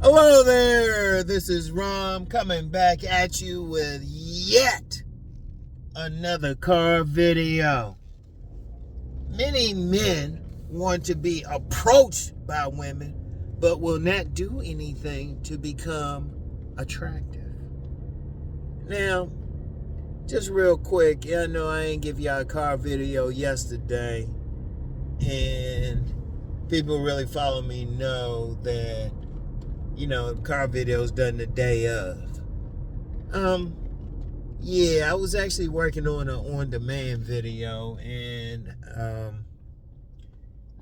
Hello there, this is Rom coming back at you with yet another car video. Many men want to be approached by women, but will not do anything to become attractive. Now, just real quick, I know I ain't give y'all a car video yesterday, and people really follow me know that car videos done the day of. Yeah, I was actually working on an on-demand video, and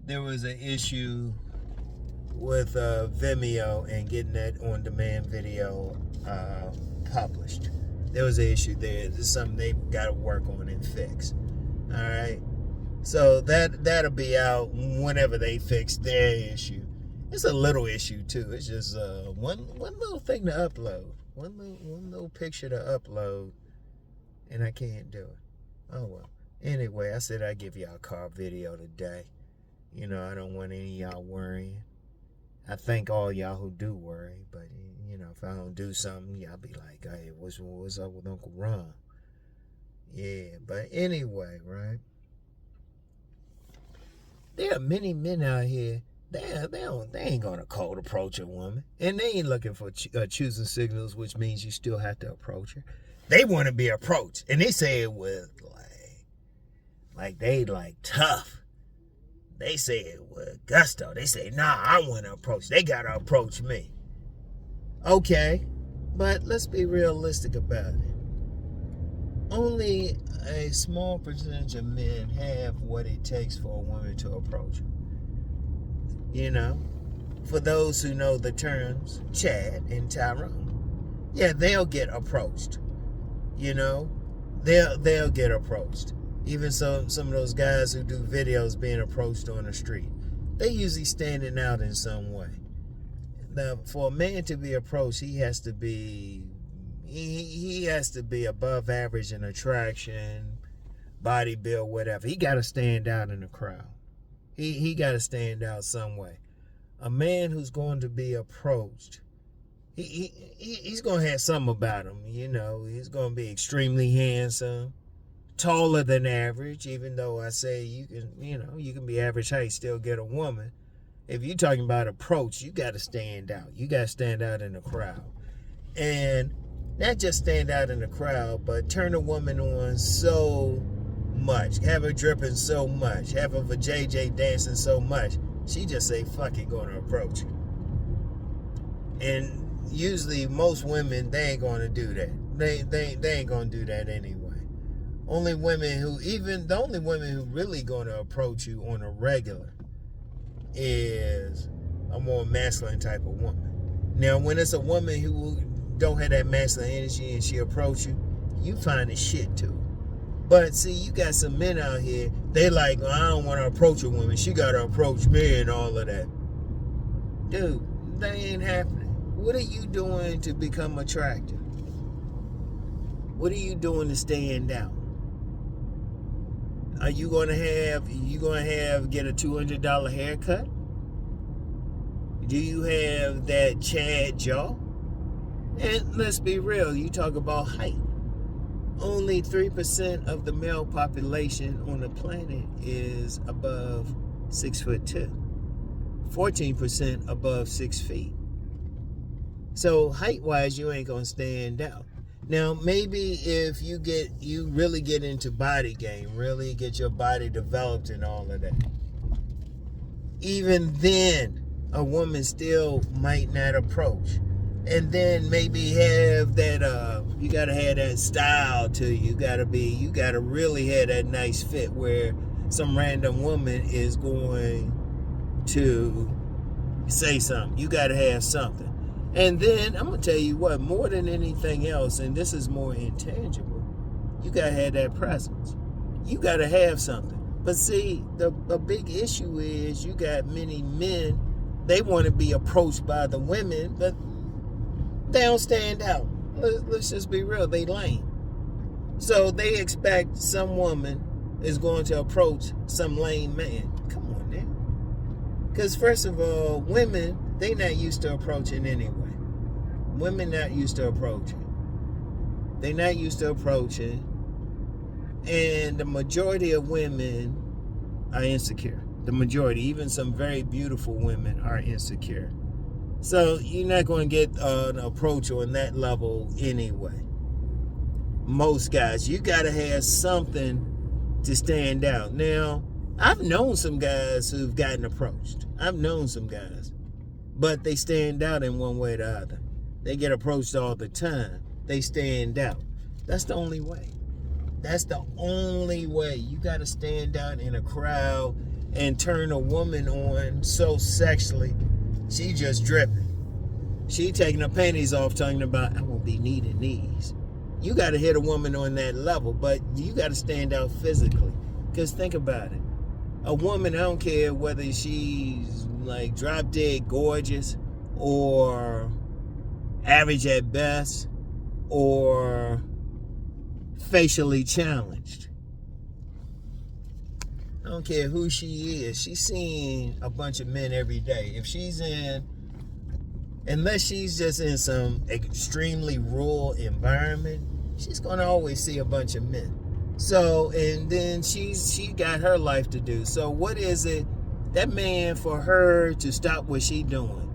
there was an issue with Venmo and getting that on-demand video published. There was an issue there. This is something they've got to work on and fix. All right, so that'll be out whenever they fix their issue. It's a little issue too. It's just one little thing to upload, one little picture to upload, and I can't do it. Oh well. Anyway, I said I'd give y'all a car video today. I don't want any of y'all worrying. I thank all y'all who do worry, but if I don't do something, y'all be like, "Hey, what's up with Uncle Ron?" Yeah, but anyway, right? There are many men out here. They ain't gonna cold approach a woman, and they ain't looking for choosing signals, which means you still have to approach her. They want to be approached, and they say it with like they tough. They say it with gusto. They say, "Nah, I want to approach. They gotta approach me." Okay, but let's be realistic about it. Only a small percentage of men have what it takes for a woman to approach them. For those who know the terms, Chad and Tyrone, yeah, they'll get approached. They'll get approached. Even some of those guys who do videos being approached on the street, they usually standing out in some way. Now, for a man to be approached, he has to be above average in attraction, body build, whatever. He got to stand out in the crowd. He got to stand out some way. A man who's going to be approached, he's going to have something about him. He's going to be extremely handsome, taller than average. Even though I say you can be average height, still get a woman. If you're talking about approach, you got to stand out. You got to stand out in the crowd, and not just stand out in the crowd, but turn a woman on so much, have her dripping so much, have her JJ dancing so much, she just say, "Fuck it," going to approach you. And usually most women, they ain't going to do that. They ain't going to do that anyway. The only women who really going to approach you on a regular is a more masculine type of woman. Now, when it's a woman who don't have that masculine energy and she approach you, you find it shit too. But see, you got some men out here, they like, "Well, I don't want to approach a woman. She got to approach me," and all of that. Dude, that ain't happening. What are you doing to become attractive? What are you doing to stand out? Are you going to get a $200 haircut? Do you have that Chad jaw? And let's be real, you talk about height. Only 3% of the male population on the planet is above 6'2". 14% above 6 feet. So height-wise, you ain't gonna stand out. Now, maybe if you really get into body game, really get your body developed and all of that, even then, a woman still might not approach. And then maybe have that, you gotta have that style to you. You gotta really have that nice fit where some random woman is going to say something. You gotta have something. And then, I'm gonna tell you what, more than anything else, and this is more intangible, you gotta have that presence. You gotta have something. But see, the big issue is you got many men, they want to be approached by the women, but they don't stand out. Let's just be real, they lame. So they expect some woman is going to approach some lame man. Come on now. Because first of all, women, they not used to approaching anyway. Women not used to approaching. They not used to approaching. And the majority of women are insecure. The majority, even some very beautiful women, are insecure. So you're not going to get an approach on that level anyway. Most guys, you got to have something to stand out. Now, I've known some guys who've gotten approached. I've known some guys. But they stand out in one way or the other. They get approached all the time. They stand out. That's the only way. That's the only way. You got to stand out in a crowd and turn a woman on so sexually. She just dripping. She taking her panties off, talking about, I won't be needing these. You got to hit a woman on that level, but you got to stand out physically. Because think about it. A woman, I don't care whether she's like drop dead gorgeous or average at best or facially challenged. I don't care who she is. She's seeing a bunch of men every day. If she's unless she's just in some extremely rural environment, she's going to always see a bunch of men. So, and then she got her life to do. So what is it, that man, for her to stop what she doing,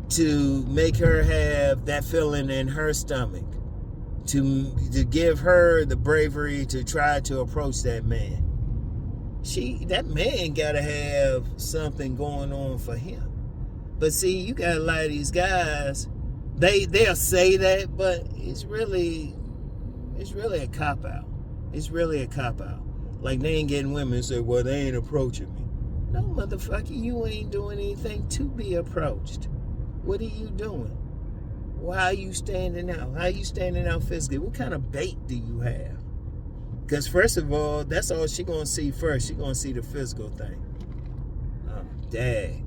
to make her have that feeling in her stomach, to give her the bravery to try to approach that man. That man gotta have something going on for him. But see, you got a lot of these guys, they'll say that, but it's really a cop-out. It's really a cop-out. Like, they ain't getting women and say, well, they ain't approaching me. No, motherfucker, you ain't doing anything to be approached. What are you doing? Why are you standing out? How are you standing out physically? What kind of bait do you have? Because first of all, that's all she gonna see first. She gonna see the physical thing. Oh, dang.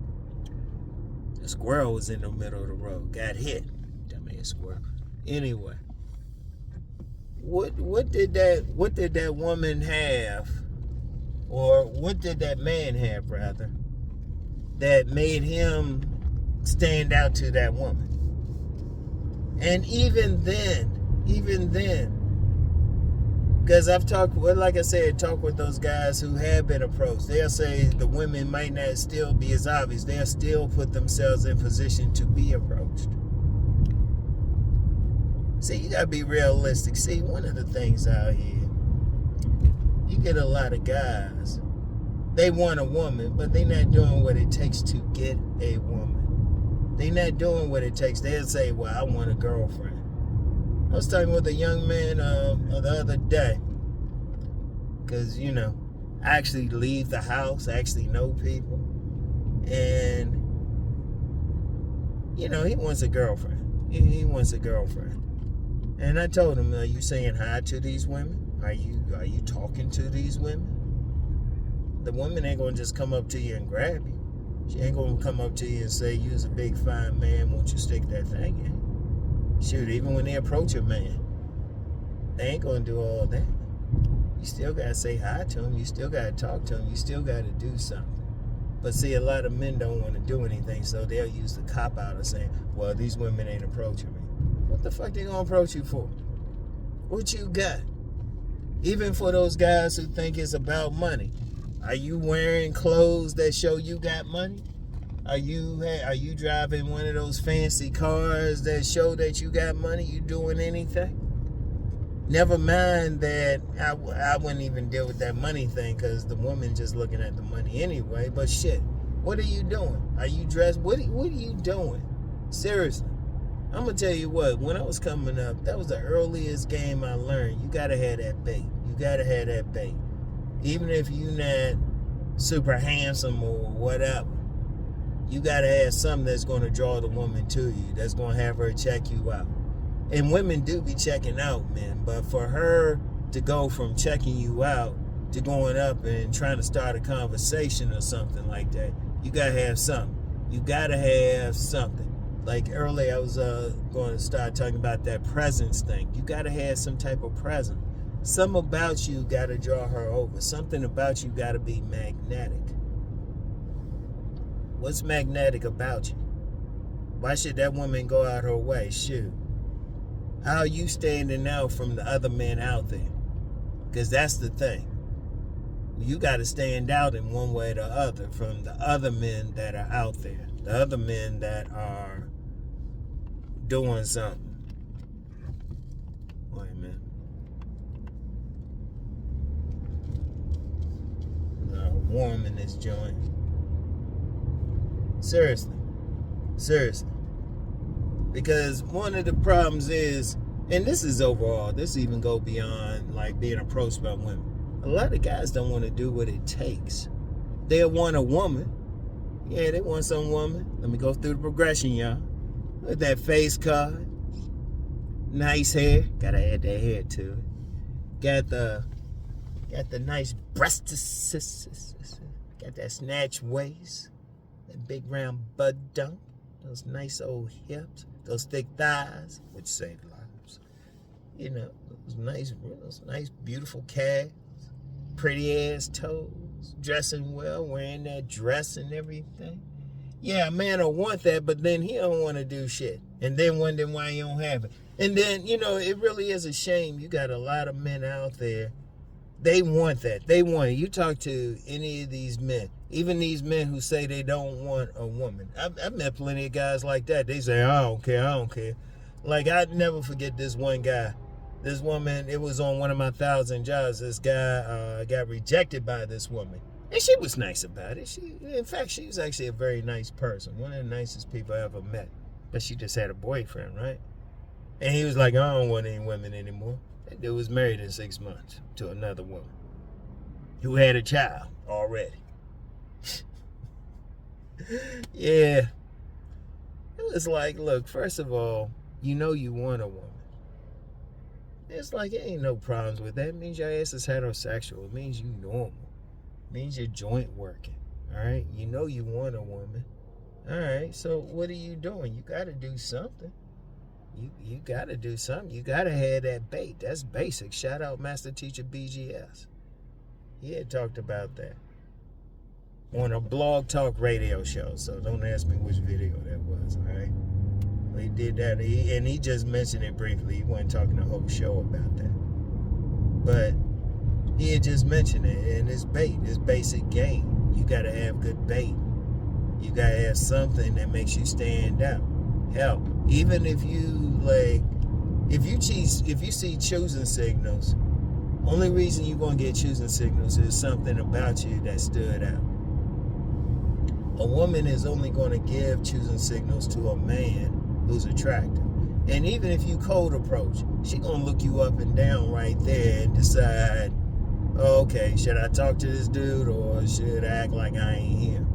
The squirrel was in the middle of the road. Got hit. Dumbass squirrel. Anyway. What did that woman have, or what did that man have rather, that made him stand out to that woman? And even then, because I've talked with those guys who have been approached. They'll say the women might not still be as obvious. They'll still put themselves in position to be approached. See, you gotta be realistic. See, one of the things out here, you get a lot of guys, they want a woman, but they not doing what it takes to get a woman. They not doing what it takes. They'll say, well, I want a girlfriend. I was talking with a young man the other day, because, I actually leave the house, I actually know people, and, he wants a girlfriend. He wants a girlfriend. And I told him, are you saying hi to these women? Are you talking to these women? The woman ain't gonna just come up to you and grab you. She ain't gonna come up to you and say, you's a big fine man, won't you stick that thing in? Shoot, even when they approach a man, they ain't gonna do all that. You still gotta say hi to them, you still gotta talk to them, you still gotta do something. But see, a lot of men don't want to do anything, so they'll use the cop-out of saying, well, these women ain't approaching me. What the fuck they gonna approach you for? What you got? Even for those guys who think it's about money. Are you wearing clothes that show you got money? Are you driving one of those fancy cars that show that you got money? You doing anything? Never mind that I wouldn't even deal with that money thing, because the woman just looking at the money anyway. But shit, what are you doing? Are you dressed? What are you doing? Seriously. I'm going to tell you what, when I was coming up, that was the earliest game I learned. You got to have that bait. You got to have that bait. Even if you're not super handsome or whatever, you got to have something that's going to draw the woman to you, that's going to have her check you out. And women do be checking out, man. But for her to go from checking you out to going up and trying to start a conversation or something like that, you got to have something. You got to have something. Like earlier, I was going to start talking about that presence thing. You got to have some type of presence. Something about you got to draw her over. Something about you got to be magnetic. What's magnetic about you? Why should that woman go out her way? Shoot. How are you standing out from the other men out there? Because that's the thing. You got to stand out in one way or the other from the other men that are out there. The other men that are doing something. Wait a minute. Warm in this joint. Seriously. Because one of the problems is, and this is overall, this even go beyond like being approached by women. A lot of guys don't want to do what it takes. They want a woman. Yeah, they want some woman. Let me go through the progression, y'all. With that face card. Nice hair. Gotta add that hair to it. Got the nice breasts. Got that snatch waist. That big round butt dump. Those nice old hips. Those thick thighs, which save lives. You know, those nice beautiful calves. Pretty ass toes. Dressing well, wearing that dress and everything. Yeah, a man will want that, but then he don't want to do shit. And then wonder why he don't have it. And then, you know, it really is a shame. You got a lot of men out there. They want that. They want it. You talk to any of these men, even these men who say they don't want a woman. I've met plenty of guys like that. They say, I don't care. Like, I'd never forget this one guy. This woman, it was on one of my 1,000 jobs. This guy got rejected by this woman. And she was nice about it. In fact, she was actually a very nice person. One of the nicest people I ever met. But she just had a boyfriend, right? And he was like, I don't want any women anymore. That dude was married in 6 months to another woman who had a child already. Yeah. It was like, look, first of all, you know you want a woman. It's like, it ain't no problems with that. It means your ass is heterosexual. It means you normal. It means you're joint working. All right? You know you want a woman. All right, so what are you doing? You got to do something. You got to do something. You got to have that bait. That's basic. Shout out Master Teacher BGS. He had talked about that on a blog talk radio show. So don't ask me which video that was, all right? He did that, and he just mentioned it briefly. He wasn't talking the whole show about that. But he had just mentioned it, and it's bait. It's basic game. You got to have good bait. You got to have something that makes you stand out. Hell, even if you see choosing signals, only reason you're going to get choosing signals is something about you that stood out. A woman is only going to give choosing signals to a man who's attractive. And even if you cold approach, she going to look you up and down right there and decide, oh, okay, should I talk to this dude or should I act like I ain't here?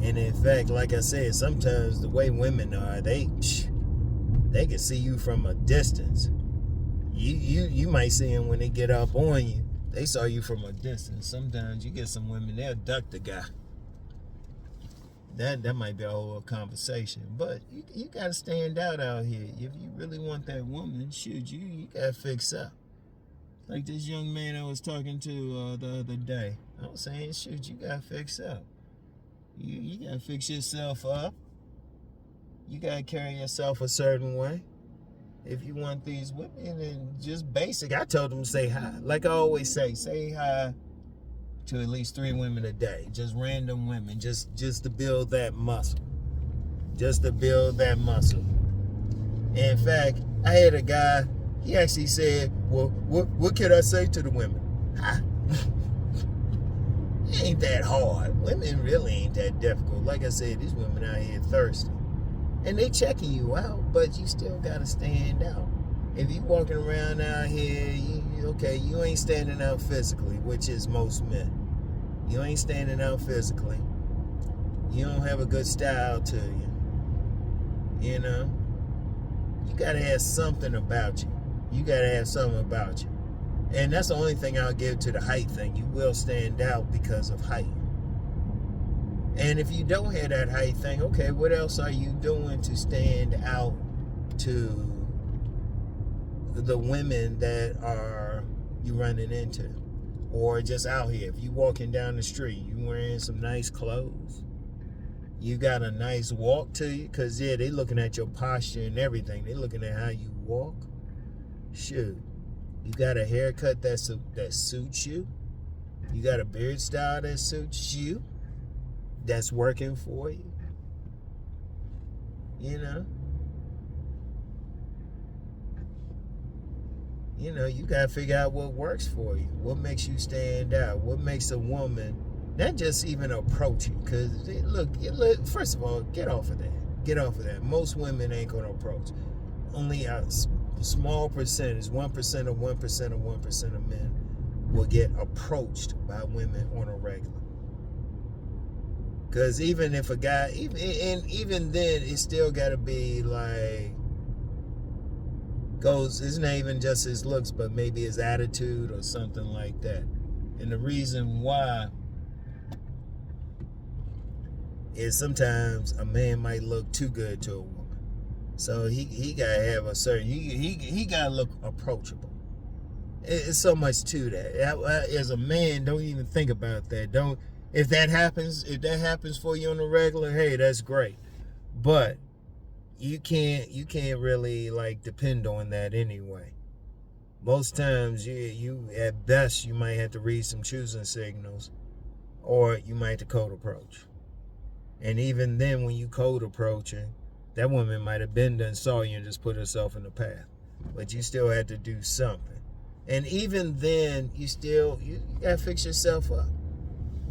And in fact, like I said, sometimes the way women are, they can see you from a distance. You might see them when they get up on you. They saw you from a distance. Sometimes you get some women, they'll duck the guy. That might be a whole conversation. But you got to stand out here. If you really want that woman, shoot, you got to fix up. Like this young man I was talking to the other day. I was saying, shoot, you got to fix up. You got to fix yourself up. You got to carry yourself a certain way. If you want these women, and just basic, I told them to say hi. Like I always say hi to at least 3 women a day. Just random women, just to build that muscle. Just to build that muscle. In fact, I had a guy, he actually said, well, what can I say to the women? Hi. It ain't that hard. Women really ain't that difficult. Like I said, these women out here thirsty. And they checking you out, but you still got to stand out. If you walking around out here, you ain't standing out physically, which is most men. You ain't standing out physically. You don't have a good style to you. You know? You got to have something about you. You got to have something about you. And that's the only thing I'll give to the height thing. You will stand out because of height. And if you don't have that height thing, okay, what else are you doing to stand out to the women that are you running into? Or just out here, if you walking down the street, you wearing some nice clothes, You got a nice walk to you, because, yeah, they looking at your posture and everything. They looking at how you walk. Shoot. You got a haircut that suits you. You got a beard style that suits you. That's working for you. You know? You got to figure out what works for you. What makes you stand out? What makes a woman not just even approach you? Because, look, first of all, get off of that. Get off of that. Most women ain't going to approach. Only a small percentage, 1% of 1% of 1% of men will get approached by women on a regular. Because even if a guy, even then, it still got to be like, it's not even just his looks, but maybe his attitude or something like that. And the reason why is sometimes a man might look too good to a woman. So he gotta have a certain, he gotta look approachable. It's so much to that. As a man, don't even think about that. If that happens for you on the regular, hey, that's great. But you can't really like depend on that anyway. Most times you at best you might have to read some choosing signals, or you might have to code approach. And even then, when you code approaching, that woman might have been done saw you and just put herself in the path. But you still had to do something. And even then, you gotta fix yourself up.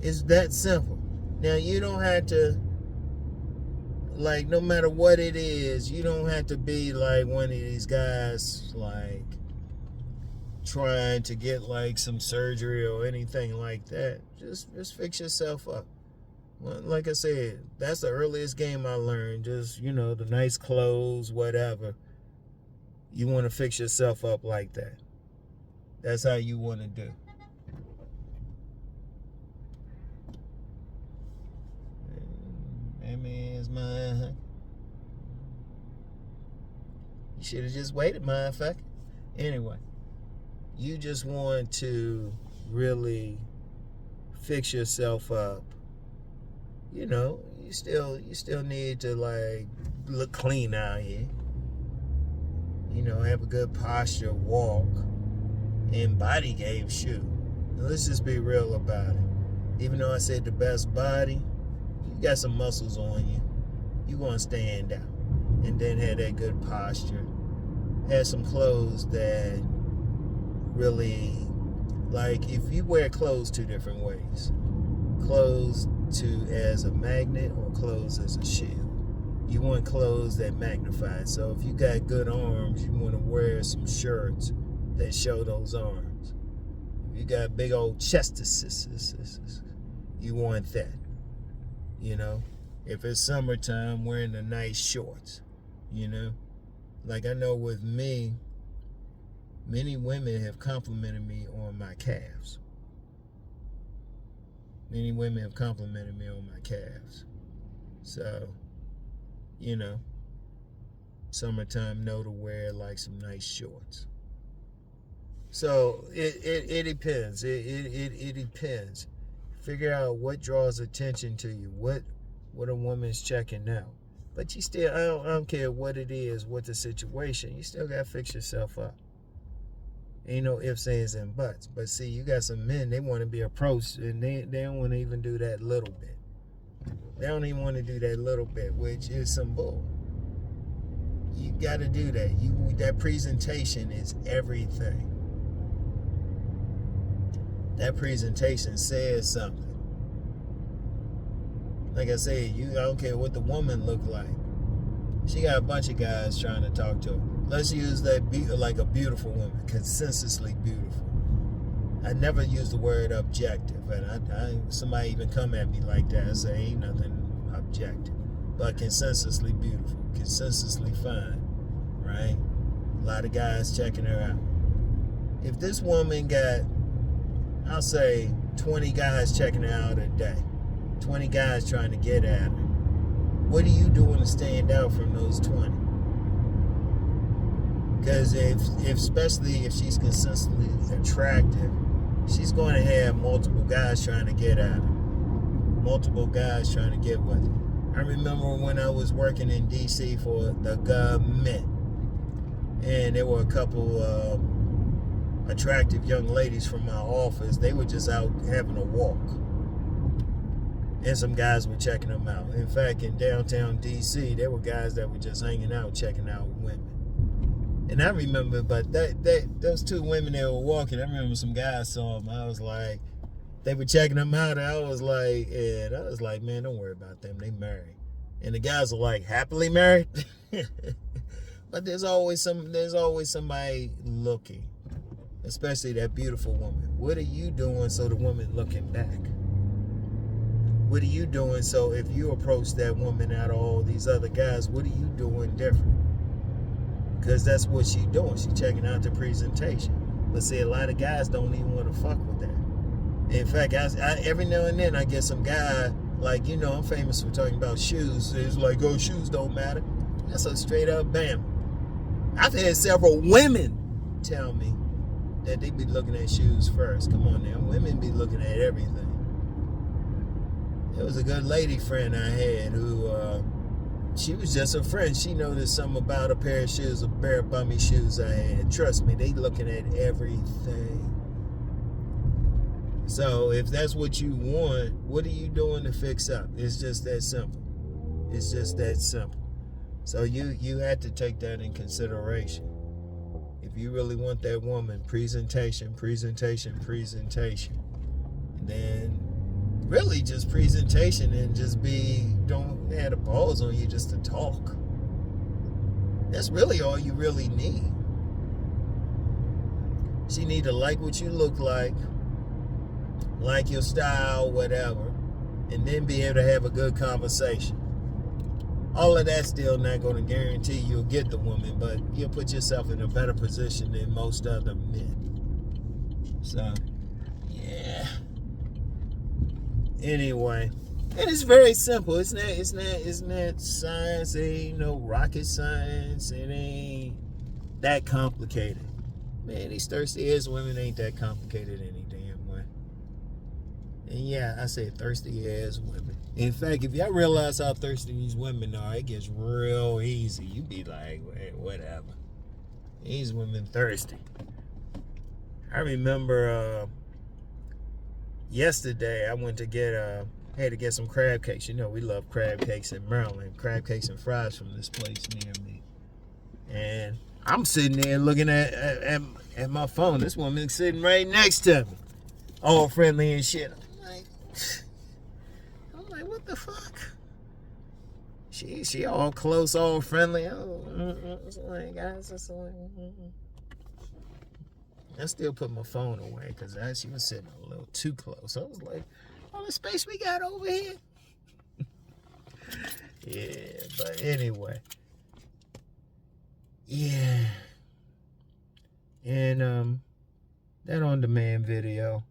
It's that simple. Now, you don't have to, like, no matter what it is, you don't have to be like one of these guys, like, trying to get like some surgery or anything like that. Just fix yourself up. Well, like I said, that's the earliest game I learned. Just, the nice clothes, whatever. You want to fix yourself up like that. That's how you want to do. That man's mine. You should have just waited, motherfucker. Anyway, you just want to really fix yourself up. You still need to like look clean out here. Have a good posture, walk, and body game. Shoot. Now, let's just be real about it. Even though I said the best body, you got some muscles on you. You gonna stand out, and then have that good posture. Have some clothes that really, like, if you wear clothes two different ways. Clothes as a magnet or clothes as a shield. You want clothes that magnify. So if you got good arms, you want to wear some shirts that show those arms. If you got big old chestises, you want that. If it's summertime, wearing the nice shorts. Like I know with me, many women have complimented me on my calves. Many women have complimented me on my calves. So, summertime, know to wear like some nice shorts. So it depends. It depends. Figure out what draws attention to you. What a woman's checking out. But you still, I don't care what it is, what the situation. You still gotta fix yourself up. Ain't no ifs, ands, and buts. But see, you got some men, they want to be approached, and they don't want to even do that little bit. They don't even want to do that little bit, which is some bull. You got to do that. That presentation is everything. That presentation says something. Like I said, I don't care what the woman look like. She got a bunch of guys trying to talk to her. Let's use that like a beautiful woman, consensusly beautiful. I never use the word objective, and somebody even come at me like that. I say ain't nothing objective, but consensusly beautiful, consensusly fine, right? A lot of guys checking her out. If this woman got, I'll say 20 guys checking her out a day, 20 guys trying to get at her, what are you doing to stand out from those 20? Because especially if she's consistently attractive, she's going to have multiple guys trying to get at her, multiple guys trying to get with her, I remember when I was working in D.C. for the government, and there were a couple attractive young ladies from my office. They were just out having a walk, and some guys were checking them out. In fact, in downtown D.C., there were guys that were just hanging out, checking out women. And I remember, but those two women that were walking, I remember some guys saw them. I was like, they were checking them out. And I was like, man, don't worry about them. They married. And the guys are like, happily married. But there's always somebody looking, especially that beautiful woman. What are you doing so the woman looking back? What are you doing so if you approach that woman out of all these other guys, what are you doing different? Because that's what she's doing. She's checking out the presentation. But see, a lot of guys don't even want to fuck with that. In fact, I every now and then I get some guy, like, I'm famous for talking about shoes. It's like, oh, shoes don't matter. That's a straight up bam. I've had several women tell me that they be looking at shoes first. Come on now. Women be looking at everything. There was a good lady friend I had who, she was just a friend. She noticed something about a pair of shoes, a pair of bummy shoes I had. Trust me, they looking at everything. So if that's what you want, what are you doing to fix up? It's just that simple. It's just that simple. So you had to take that in consideration. If you really want that woman, presentation, then really just presentation, and just don't have the balls on you just to talk. That's really all you really need. She need to like what you look like your style, whatever, and then be able to have a good conversation. All of that's still not going to guarantee you'll get the woman, but you'll put yourself in a better position than most other men. So, yeah. Anyway, and it's very simple. It's not science. It ain't no rocket science. It ain't that complicated. Man, these thirsty ass women ain't that complicated any damn way. And yeah, I say thirsty ass women. In fact, if y'all realize how thirsty these women are, it gets real easy. You be like, whatever. These women thirsty. I remember yesterday I went to had to get some crab cakes. We love crab cakes in Maryland. Crab cakes and fries from this place near me. And I'm sitting there looking at my phone. This woman's sitting right next to me, all friendly and shit. I'm like, what the fuck? She all close, all friendly. It's like, guys, it's like, I still put my phone away because she was sitting a little too close. I was like, all the space we got over here. Yeah, but anyway. Yeah. And that on-demand video,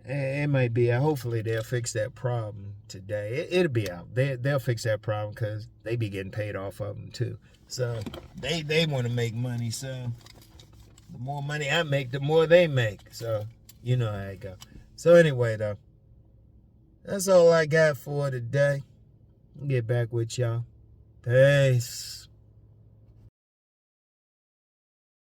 it might be, hopefully they'll fix that problem today. It'll be out. They'll fix that problem because they be getting paid off of them too. So they want to make money. So the more money I make, the more they make. So you know how it go. So anyway, though, that's all I got for today. I'll get back with y'all. Peace.